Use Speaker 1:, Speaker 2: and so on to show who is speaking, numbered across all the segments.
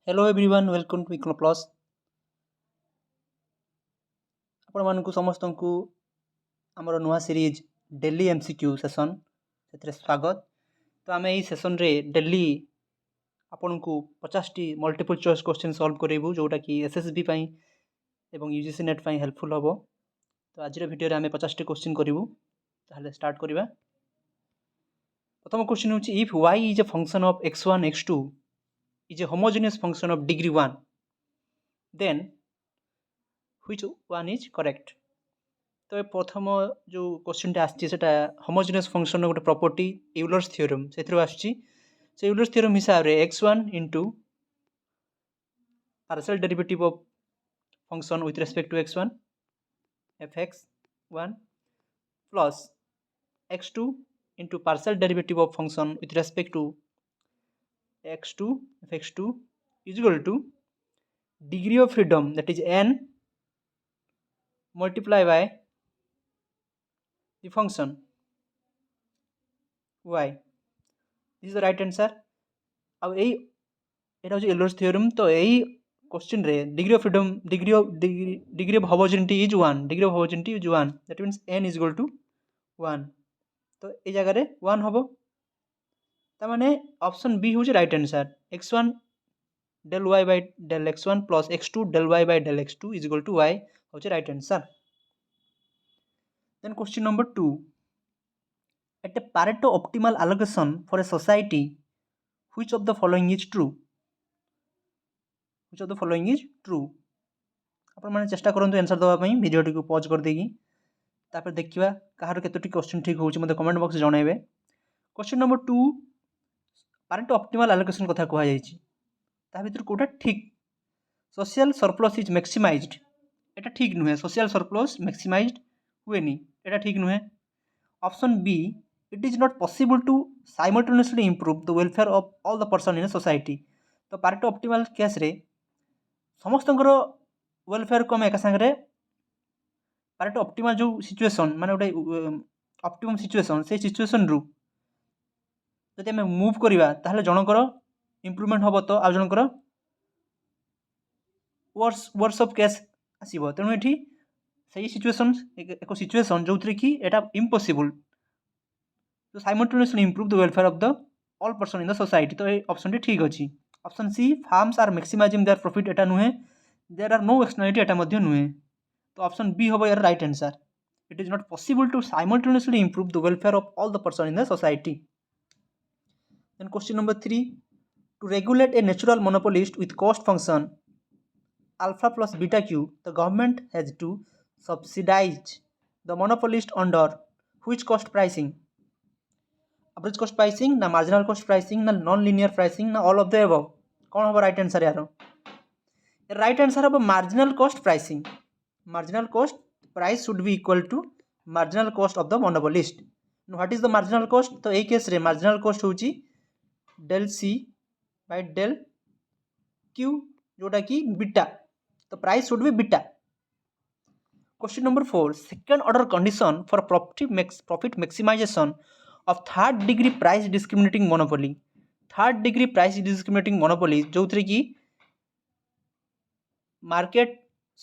Speaker 1: Hello everyone, welcome to Econoplus. ଆପଣମାନଙ୍କୁ ସମସ୍ତଙ୍କୁ ଆମର ନୂଆ ସିରିଜ୍ ଡେଲି MCQ ସେସନ୍ ସେଥିରେ ସ୍ୱାଗତ। ତ ଆମେ ଏହି ସେସନ୍ରେ ଡେଲି ଆପଣଙ୍କୁ 50ଟି ମଲ୍ଟିପଲ୍ ଚଏସ୍ କ୍ୱେଶ୍ଚିନ୍ ସଲ୍ଭ କରେଇବୁ ଯେଉଁଟାକି SSB ପାଇଁ ଏବଂ UGC ନେଟ୍ ପାଇଁ ହେଲ୍ପଫୁଲ୍ ହେବ। ତ ଆଜିର ଭିଡ଼ିଓରେ ଆମେ 50ଟି କ୍ୱେଶ୍ଚିନ୍ କରିବୁ। ତାହେଲେ ଷ୍ଟାର୍ଟ କରିବା। ପ୍ରଥମ କ୍ୱେଶ୍ଚିନ୍ ହେଉଛି if y is a function of x1 x2 is a homogeneous function of degree 1 then which one is correct? तो प्रथम जो क्वेश्चन आसची सेटा होमोजेनियस फंक्शन गोटे प्रॉपर्टी यूलर्स थ्योरम से आसची से यूलर्स थ्योरम हिसाब रे x1 into partial derivative of function with respect to x1 fx1 plus x2 into partial derivative of function with respect to x2 fx2 is equal to degree of freedom, that is n, multiply by the function y. This is the right answer. अब यही एटा होची Euler's theorem. तो यही question रे degree of freedom degree of homogeneity is 1, degree of homogeneity is 1, that means n is equal to 1। तो ए जगह रे 1 हबो, त माने ऑप्शन बी होची right answer. x1 del y by del x1 plus x2 del y by del x2 is equal to y होची right answer. Then question number 2, at a Pareto optimal allocation for a society, which of the following is true? Which of the following is true? आपण माने चेष्टा करंतु answer दवा पई video T को pause कर देगी तापर देखिबा कहार केतोटी क्वेश्चन ठीक होउची मते कमेंट बॉक्स जणाइबे। Question number 2, Pareto optimal allocation कथा कहआ जाईची ता भीतर कोटा ठीक? सोशल सरप्लस इज मैक्सिमाइज्ड, एटा ठीक नुहे। सोशल सरप्लस मैक्सिमाइज्ड हुएनी, एटा ठीक नुहे। Option B, it is not possible to simultaneously improve the welfare of all the person in a society. तो पारेटो ऑप्टिमल केस रे समस्तंकर वेलफेयर को एका संगे पारेटो ऑप्टिमल जो सिचुएशन माने गोटे ऑप्टिमम सिचुएशन से सिचुएशन रु जदि आम मूव करवा ताहले जनकर इम्प्रूवमेंट हम तो आ जनकर वर्स ऑफ केस आसीबो। तेणु एठी सही सिचुएशन एक सिचुएशन जो कि एटा impossible to simultaneously improve the welfare of the all person in the society. तो ये ऑप्शन टी ठीक अछि। Option C, farms are maximizing their profit, एटा नुहे। देयर आर नो एक्सटर्नलिटी, एटा मध्य नुहे। तो ऑप्शन बी होबो यार right answer. It is not possible to simultaneously improve the welfare of all the person in the society. Then question number 3, to regulate a natural monopolist with cost function alpha plus beta q, the government has to subsidize the monopolist under which cost pricing? Average cost pricing, ना marginal cost pricing, ना non-linear pricing, ना all of the above? कौन होगा right answer यार? Right answer होगा marginal cost pricing. Marginal cost price should be equal to marginal cost of the monopolist. What is the marginal cost? तो एक case रे marginal cost होची del c by del q जोटा की beta. तो price should be beta. Question number 4, second order condition for profit maximization of third degree price discriminating monopoly. Third degree price discriminating monopoly जो कि market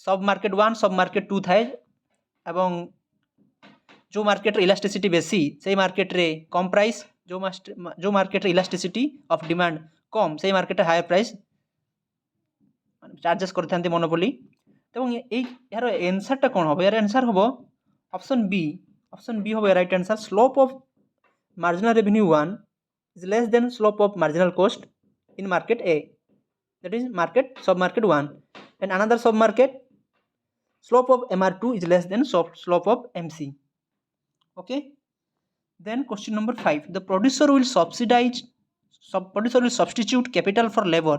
Speaker 1: सब market 1 सब market 2 थाए एवं जो मार्केट इलास्टिसिटी बेसी से मार्केट रे कम प्राइस, जो मार्केट इलास्टिसिटी ऑफ डिमांड कम से मार्केट हायर प्राइस चार्जेस करते मोनोपोली। तो यार आंसरटा कौन हम? यार आंसर हम ऑप्शन बी। ऑप्शन बी हम right answer. Slope of marginal revenue 1 is less than slope of marginal cost in market A, that is market सब मार्केट 1, एंड अनदर सब market slope of MR2 is less than slope of MC. Okay. Then question number 5, the producer will substitute capital for labor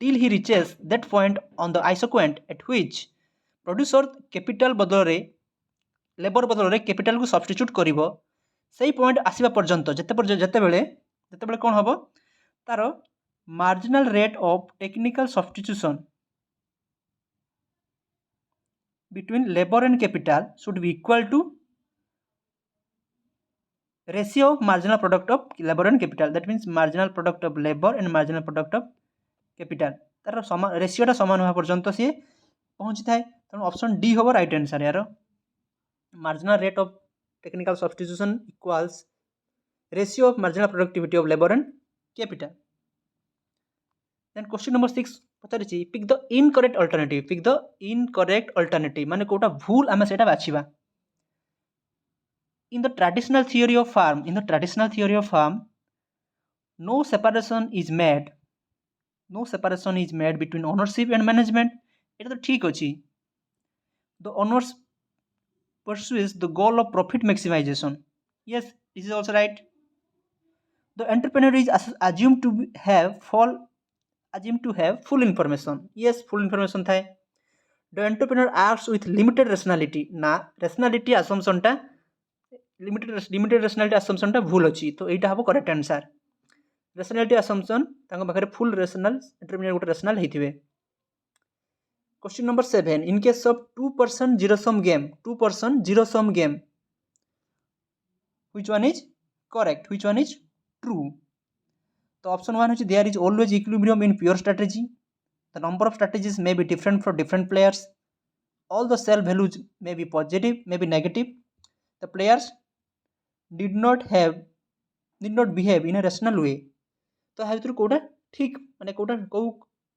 Speaker 1: till he reaches that point on the isoquant at which producer capital बदल रे labour बदल रे capital को substitute करिवो सही point आसीबा पर्यंत जेतेबेले कोन हबो तार marginal rate of technical substitution between labor and capital should be equal to ratio of marginal product of labor and capital. That means marginal product of labor and marginal product of capital. तार रेसीटा सामान होगा पर्यंत सी पहुँची थाए तेणु option D हम right answer यार marginal rate of technical substitution equals ratio of marginal productivity of labour and capital. Then question number 6 पचारि pick the incorrect alternative pick the incorrect alternative माने कोटा भूल आमे सेटा बाछिबा। in the traditional theory of farm no separation is made between ownership and management एटा तो ठीक अछि the owners pursues the goal of profit maximization yes this is also right the entrepreneur is assumed to have full information yes full information थाए the entrepreneur acts with limited rationality ना rationality assumption टा limited rationality assumption टा भूल अच्छी तो यहाँ हम correct answer rationality assumption पाखे फुल रेशनल एंटरप्रेन्योर गोटे रेशनल होते। Question number 7 in case of 2% zero sum game which one is correct which one is true तो ऑप्शन 1 होची there is always equilibrium in pure strategy the number of strategies may be different for different players all the cell values may be positive may be negative the players did not behave in a rational way तो हाँ भर कौटा ठीक माने कौटा कौ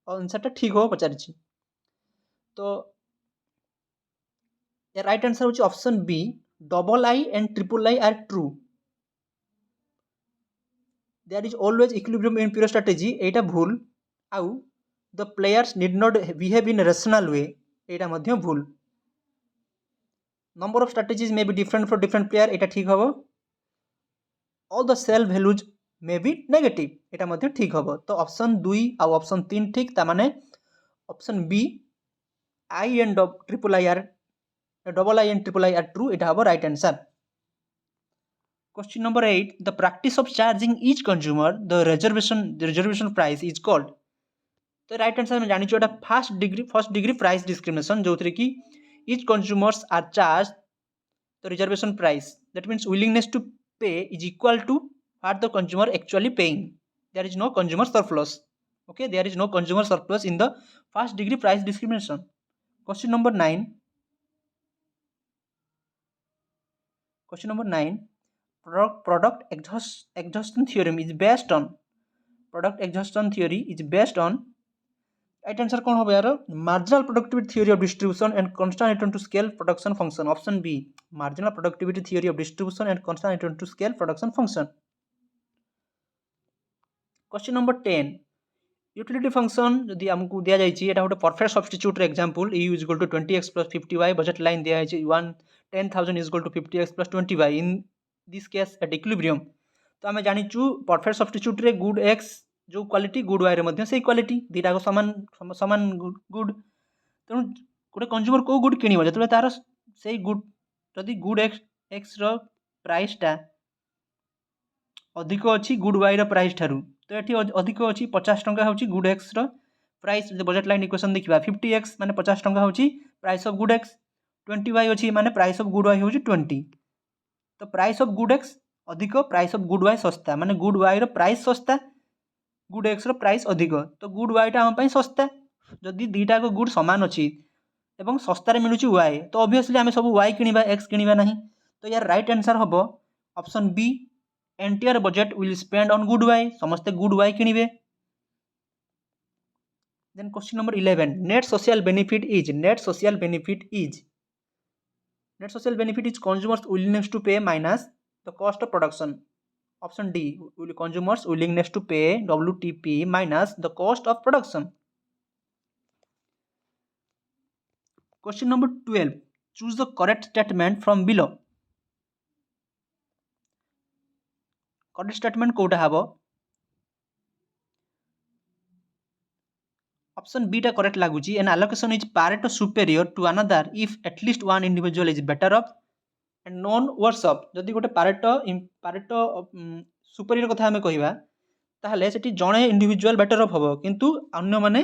Speaker 1: answer ठीक हो पचारि तो राइट आंसर होची option B double I and triple I are true there is always equilibrium in pure strategy एटा भूल आउ the players did not behave in rational way एटा मध्य भूल number of strategies may be different for different player एटा ठीक हो all the cell values may be negative एटा मध्य ठीक हम तो ऑप्शन 2 आ ऑप्शन 3 ठीक ता माने option B I and triple I are double I and triple I are true एटा हम right answer. Question number 8 the practice of charging each consumer the reservation price is called तो right answer में जानि एटा first degree price discrimination जो कि each consumers are charge the reservation price that means willingness to pay is equal to what the consumer actually paying there is no consumer surplus okay there is no consumer surplus in the first degree price discrimination। question number 9 product exhaustion theorem is based on right answer कौन हो यार marginal productivity theory of distribution and constant return to scale production function option B marginal productivity theory of distribution and constant return to scale production function। question number 10 utility function जदि हमको दिया जाइए एटा गोटे perfect substitute example u is equal to 20x plus 50y budget line दिया है 10,000 is equal to 50x plus 20y in this case at equilibrium तो आम जानिचु perfect substitute रे गुड x जो क्वालिटी गुड वाई रे से क्वालिटी दीटा को सामान गुड तेणु गोटे कंज्यूमर को गुड किण जो तार से गुड जदि गुड एक्स प्राइसटा अधिक अच्छी गुड वाई प्राइस ठारू तो ये अधिक अच्छी 50 टंका हूँ good x price budget line equation देखा 50x माने 50 टंका हूँ price of good x 20y अच्छी माने प्राइस ऑफ गुड वाई हूँ 20 तो प्राइस ऑफ गुड एक्स अधिक प्राइस ऑफ गुड वाई सस्ता माने गुड वाई प्राइस सस्ता गुड एक्स प्राइस अधिक तो गुड वाईटा आम सस्ता जदि दीटा को गुड सामान अच्छी एवं सस्तार मिलूँ वाई तो ऑब्वियसली आम सब वाई किणवा एक्स किणवा ना तो यार राइट आंसर हम option B entire budget will spend on good Y समस्ते गुड वाई किणवे। Then question number 11 net social benefit is consumers willingness to pay minus the cost of production option D consumers willingness to pay WTP minus the cost of production। question number 12 choose the correct statement from below correct statement कोटा हबो option B टा correct लागुची an allocation is Pareto superior to another if at least one individual is better off and none worse off जदि गोटे पारेटो superior कथा आमे कहिबा ताहले सेठी जणे individual better of हबो किंतु अन्य माने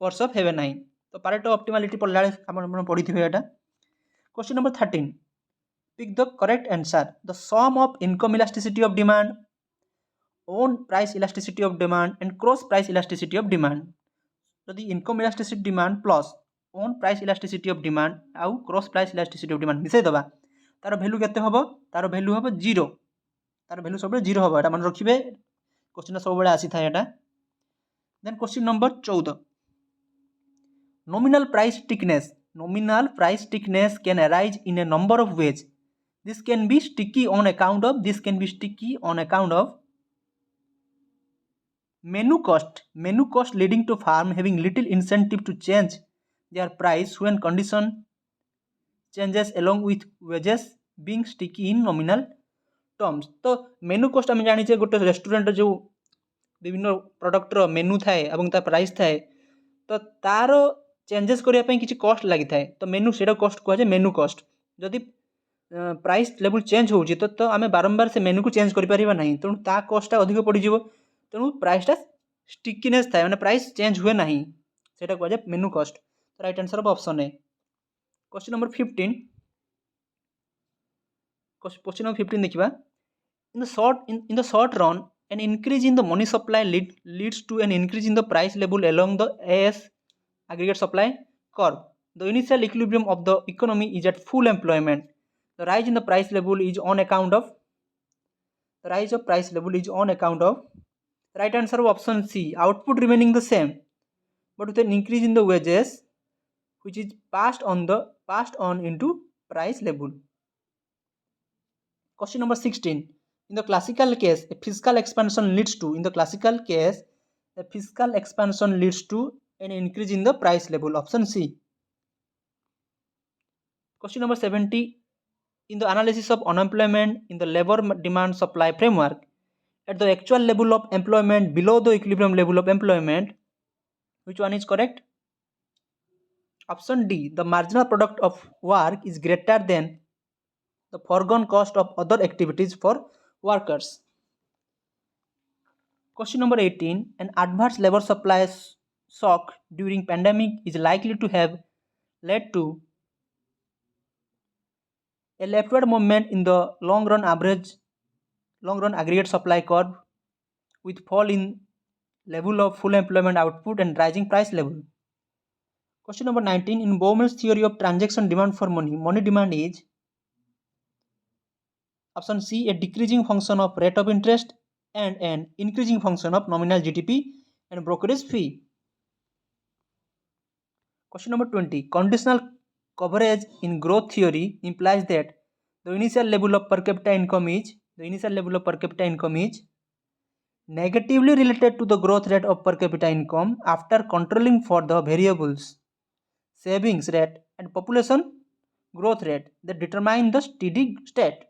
Speaker 1: वर्स ऑफ हेबे नाही तो पारेटो ऑप्टिमलिटी पढला आपण पढिथिबे एटा। Question number 13 pick the correct answer the sum of income elasticity of demand own price elasticity of demand and cross price elasticity of demand जदि income elasticity demand plus own price elasticity of demand आउ cross price elasticity of demand मिसई दबा तार value केते हबो तार value हबो 0 तार वैल्यू सब 0 हबो एटा मन रखिबे क्वेश्चन सब बेले आसी थाए एटा then question number 14 nominal price thickness can arise in a number of ways. This can be sticky on account of menu cost leading to farm having little incentive to change their price when condition changes along with wages being sticky in nominal terms. तो menu cost आम जानी गोटे restaurant जो विभिन्न प्रोडक्टर menu थाए एवं तार price थाए तो तार चेंजेस करने किसी कॉस्ट लगी थाए तो मेनु से कॉस्ट कहुए मेनु कॉस्ट जदि प्राइस लेवल चेंज हो तो आम बारंबार से मेनु को चेंज करें ना तेणु ता कॉस्टा अधिक पड़ज तेणु प्राइसटा स्टिकीनेस थाए मैंने प्राइस चेंज हुए ना से कहुए मेनु कॉस्ट तो right answer of option A question number 15 question number 15 देखा in the short run an increase in the money supply leads to an increase in the price level along the AS aggregate supply curve. The initial equilibrium of the economy is at full employment. The rise in the price level is on account of right answer of option C, output remaining the same but with an increase in the wages which is passed on into price level. Question number 16. In the classical case, a fiscal expansion leads to an increase in the price level. Option C. Question number 70. In the analysis of unemployment in the labor demand supply framework, at the actual level of employment below the equilibrium level of employment, which one is correct? Option D. The marginal product of work is greater than the foregone cost of other activities for workers. Question number 18. An adverse labor supply shock during pandemic is likely to have led to a leftward movement in the long run aggregate supply curve with fall in level of full employment output and rising price level. Question number 19. In Bauman's theory of transaction demand for money demand is option C, a decreasing function of rate of interest and an increasing function of nominal GDP and brokerage fee. Question number 20. Conditional coverage in growth theory implies that the initial level of per capita income is negatively related to the growth rate of per capita income after controlling for the variables savings rate and population growth rate that determine the steady state.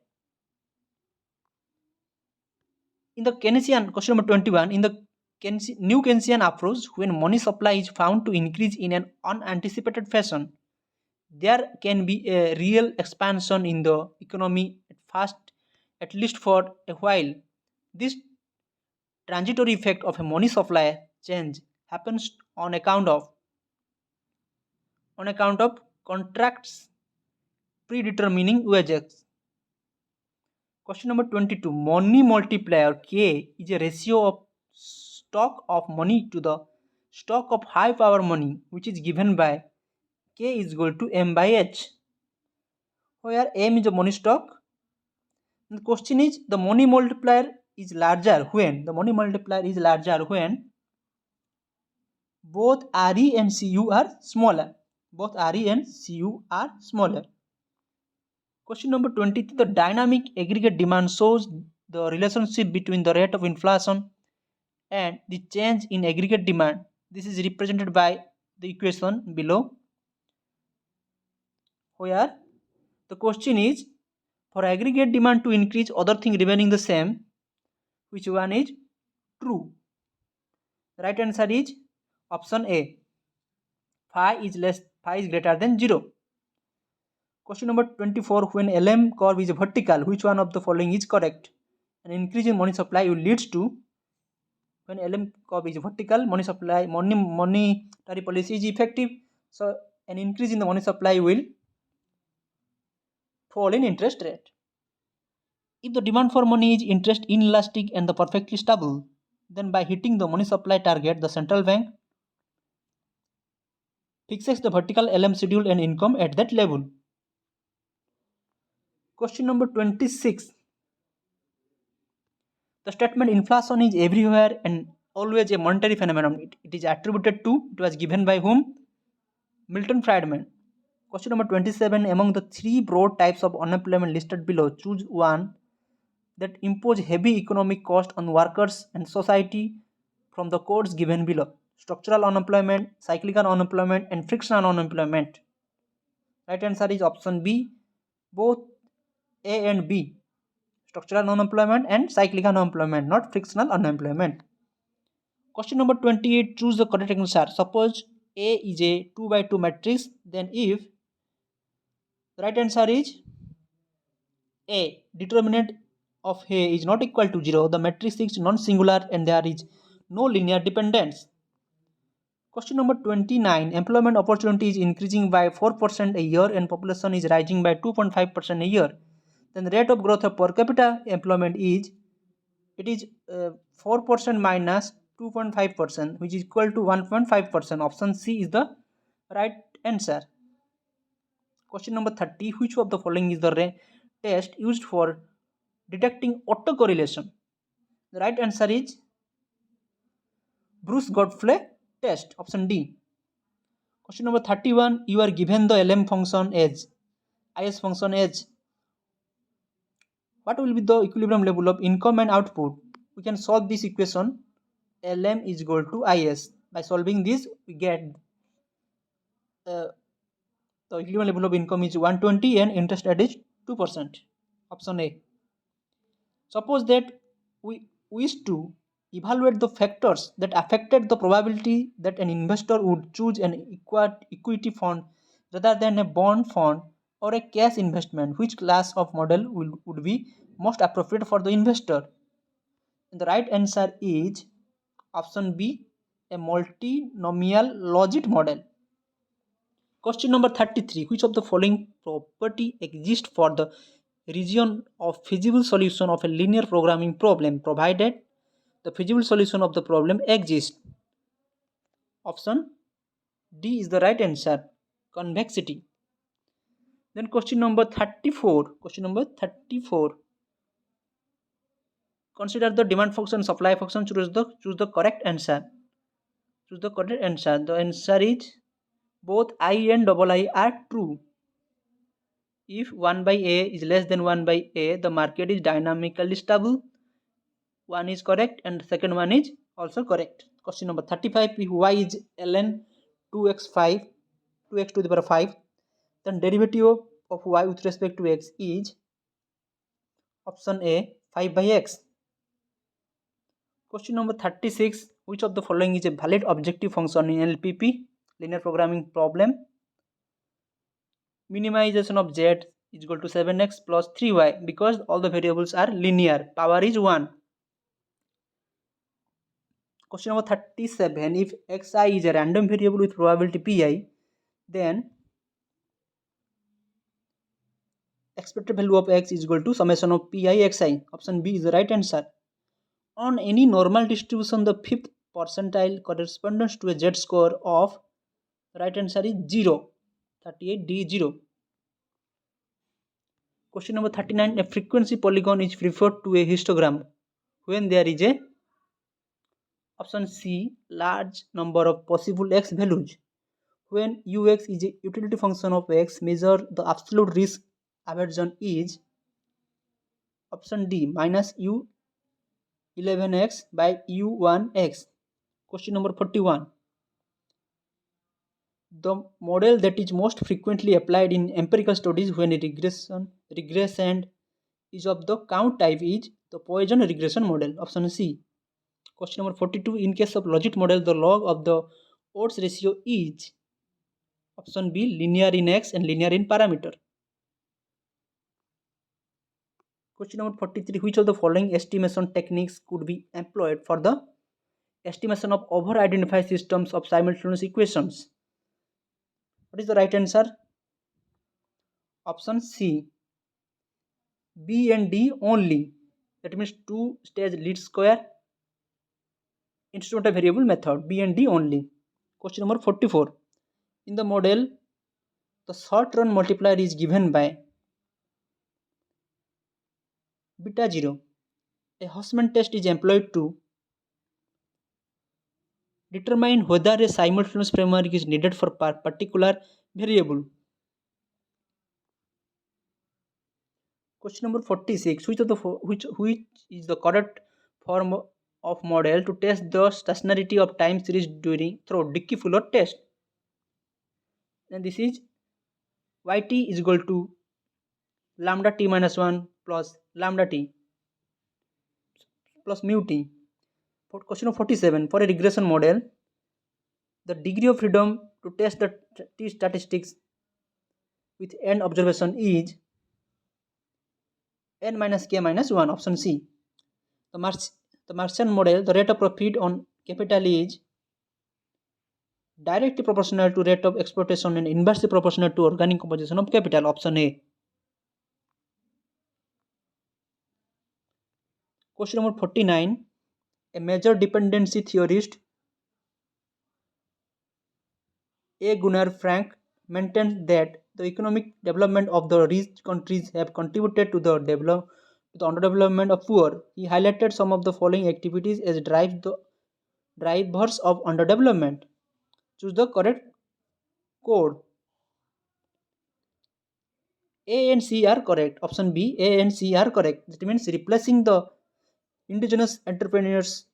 Speaker 1: In the Keynesian, question number 21, in the new Keynesian approach, when money supply is found to increase in an unanticipated fashion, there can be a real expansion in the economy at least for a while. This transitory effect of a money supply change happens on account of contracts predetermining wages. Question number 22. Money multiplier K is a ratio of stock of money to the stock of high power money, which is given by K is equal to M by H, where M is the money stock. And the question is, the money multiplier is larger when both RE and CU are smaller. Question number 23. The dynamic aggregate demand shows the relationship between the rate of inflation and the change in aggregate demand. This is represented by the equation below, where the question is, for aggregate demand to increase, other thing remaining the same, which one is true? The right answer is option A. Phi is greater than 0. Question number 24. When LM curve is vertical, which one of the following is correct? An increase in money supply will leads to, when LM curve is vertical, monetary policy is effective. So an increase in the money supply will fall in interest rate. If the demand for money is interest inelastic and the perfectly stable, then by hitting the money supply target, the central bank fixes the vertical LM schedule and income at that level. Question number 26. The statement inflation is everywhere and always a monetary phenomenon. It is attributed to, it was given by whom? Milton Friedman. Question number 27. Among the three broad types of unemployment listed below, choose one that impose heavy economic cost on workers and society from the codes given below. Structural unemployment, cyclical unemployment, and frictional unemployment. Right answer is option B, both A and B. Structural unemployment and cyclical unemployment, not frictional unemployment. Question number 28. Choose the correct answer. Suppose A is a 2 by 2 matrix, then if the right answer is A, determinant of A is not equal to 0, the matrix is non-singular and there is no linear dependence. Question number 29. Employment opportunity is increasing by 4% a year and population is rising by 2.5% a year. Then the rate of growth of per capita employment is 4% minus 2.5%, which is equal to 1.5%. Option C is the right answer. Question number 30. Which of the following is the test used for detecting autocorrelation? The right answer is Bruce Godfrey test, option D. Question number 31. You are given the LM function as IS function as what will be the equilibrium level of income and output? We can solve this equation. LM is equal to IS. By solving this, we get the equilibrium level of income is 120 and interest rate is 2%. Option A. Suppose that we wish to evaluate the factors that affected the probability that an investor would choose an equity fund rather than a bond fund or a cash investment. Which class of model would be most appropriate for the investor? And the right answer is option B, a multinomial logit model. Question number 33. Which of the following property exists for the region of feasible solution of a linear programming problem provided the feasible solution of the problem exists? Option D is the right answer, convexity. Then question number 34. Consider the demand function, supply function, choose the correct answer. The answer is both I and II are true. If 1 by A is less than 1 by A, the market is dynamically stable. One is correct and the second one is also correct. Question number 35. If y is ln 2x to the power 5, then derivative of y with respect to x is option A, 5 by x. Question number 36. Which of the following is a valid objective function in LPP, linear programming problem? Minimization of z is equal to 7x plus 3y because all the variables are linear. Power is 1. Question number 37. If xi is a random variable with probability pi, then expected value of x is equal to summation of pi xi. Option B is the right answer. On any normal distribution, the fifth percentile corresponds to a z score of, right answer is 0. 38 D 0. Question number 39. A frequency polygon is referred to a histogram when there is a, option C, large number of possible x values. When ux is a utility function of x, measure the absolute risk aversion is, option D, minus u11x by u1x. Question number 41. The model that is most frequently applied in empirical studies when a regression is of the count type is the Poisson regression model. Option C. Question number 42. In case of logit model, the log of the odds ratio is, option B, linear in x and linear in parameter. Question number 43. Which of the following estimation techniques could be employed for the estimation of over-identified systems of simultaneous equations? What is the right answer? Option C, B and D only. That means two-stage least square instrumental variable method, B and D only. Question number 44. In the model, the short run multiplier is given by beta 0. A Houseman test is employed to determine whether a simultaneous framework is needed for particular variable. Question number 46. Which is the correct form of model to test the stationarity of time series through Dickey-Fuller test? And this is yt is equal to lambda t minus 1 plus lambda t plus mu t. For question of 47. For a regression model, the degree of freedom to test the t statistics with n observation is n minus k minus 1, option C. The Martian model, the rate of profit on capital is directly proportional to rate of exploitation and inversely proportional to organic composition of capital, option A. Question number 49. A major dependency theorist, A. Gunnar Frank, maintains that the economic development of the rich countries have contributed to the underdevelopment of poor. He highlighted some of the following activities as drivers of underdevelopment. Choose the correct code. A and C are correct. Option B, A and C are correct. That means replacing the indigenous entrepreneurs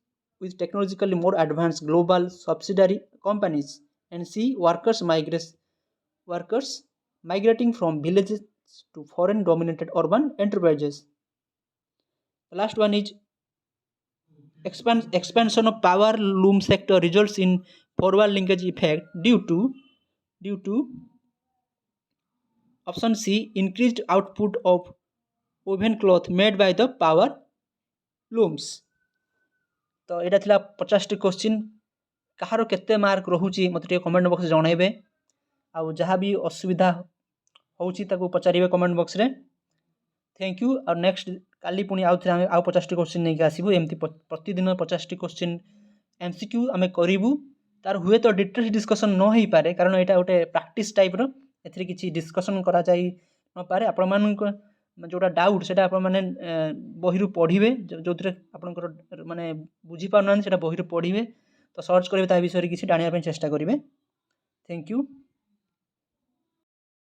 Speaker 1: with technologically more advanced global subsidiary companies. And C, workers migrating from villages to foreign dominated urban enterprises. The last one is expansion of power loom sector results in forward linkage effect due to option C, increased output of woven cloth made by the power looms. तो यहाँ थिला 50 question कहार केते mark रहुची मते टिके comment box रे जणाइबे आ जहाँ भी असुविधा होउची ताको पचारिबे कमेंट बॉक्स रे. Thank you. और नेक्स्ट काली पुनी आउ थे आउ 50 क्वेश्चन नहीं आसीबू एमती प्रतिदिन 50 क्वेश्चन MCQ आमे करिबू. तार हुए तो डिटेल्स डिस्कशन न होई पारे कारण एटा गोटे प्रैक्टिस टाइप रो एथरे किछि डिस्कशन करा जाई न पारे. आपण मानक जोटा डाउट सेटा आपण माने बहिरु पढिबे जोथरे आपनकर माने बुझी पाउनान सेटा बहिरु पढिबे तो सर्च करिबे ता विषय रे किछि जानिया पे चेष्टा करिबे. Thank you.